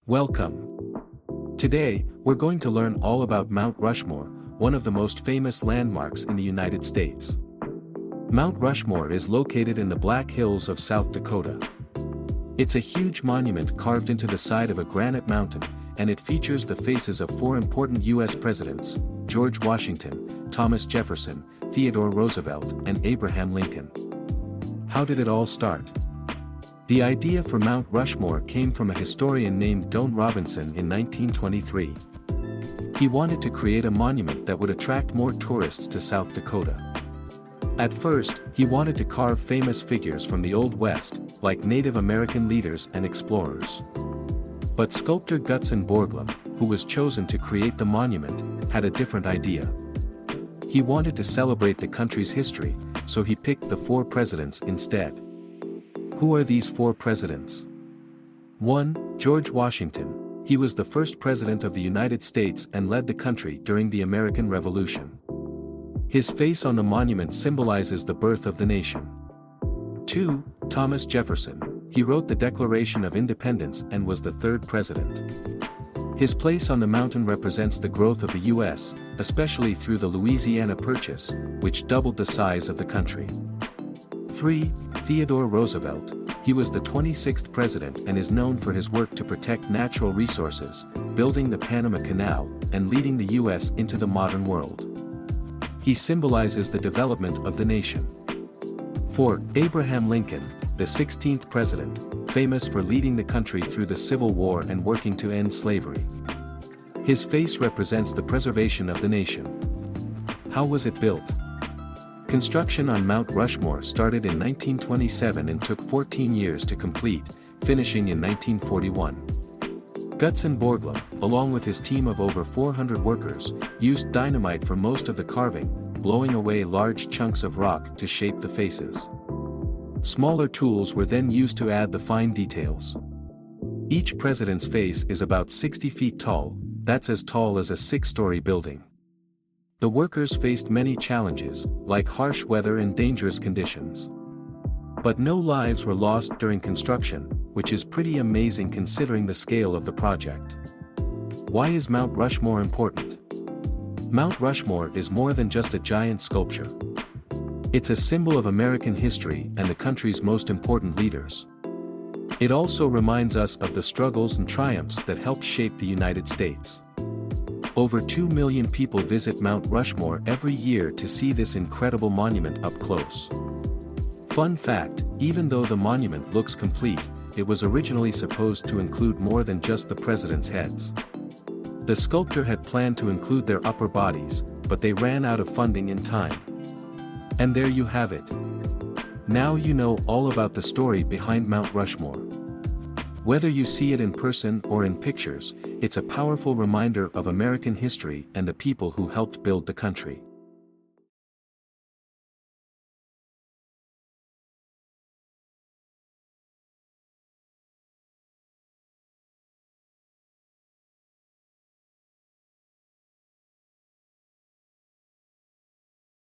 Welcome. Today, we're going to learn all about Mount Rushmore, one of the most famous landmarks in the United States. Mount Rushmore is located in the Black Hills of South Dakota. It's a huge monument carved into the side of a granite mountain, and it features the faces of four important U.S. presidents: George Washington, Thomas Jefferson, Theodore Roosevelt, and Abraham Lincoln. How did it all start? The idea for Mount Rushmore came from a historian named Don Robinson in 1923. He wanted to create a monument that would attract more tourists to South Dakota. At first, he wanted to carve famous figures from the Old West, like Native American leaders and explorers. But sculptor Gutzon Borglum, who was chosen to create the monument, had a different idea. He wanted to celebrate the country's history, so he picked the four presidents instead. Who are these four presidents? 1. George Washington. He was the first president of the United States and led the country during the American Revolution. His face on the monument symbolizes the birth of the nation. 2. Thomas Jefferson. He wrote the Declaration of Independence and was the third president. His place on the mountain represents the growth of the U.S., especially through the Louisiana Purchase, which doubled the size of the country. 3. Theodore Roosevelt. He was the 26th president and is known for his work to protect natural resources, building the Panama Canal, and leading the U.S. into the modern world. He symbolizes the development of the nation. 4. Abraham Lincoln, the 16th president, famous for leading the country through the Civil War and working to end slavery. His face represents the preservation of the nation. How was it built? Construction on Mount Rushmore started in 1927 and took 14 years to complete, finishing in 1941. Gutzon Borglum, along with his team of over 400 workers, used dynamite for most of the carving, blowing away large chunks of rock to shape the faces. Smaller tools were then used to add the fine details. Each president's face is about 60 feet tall, that's as tall as a 6-story building. The workers faced many challenges, like harsh weather and dangerous conditions. But no lives were lost during construction, which is pretty amazing considering the scale of the project. Why is Mount Rushmore important? Mount Rushmore is more than just a giant sculpture. It's a symbol of American history and the country's most important leaders. It also reminds us of the struggles and triumphs that helped shape the United States. Over 2 million people visit Mount Rushmore every year to see this incredible monument up close. Fun fact, even though the monument looks complete, it was originally supposed to include more than just the presidents' heads. The sculptor had planned to include their upper bodies, but they ran out of funding in time. And there you have it. Now you know all about the story behind Mount Rushmore. Whether you see it in person or in pictures, it's a powerful reminder of American history and the people who helped build the country.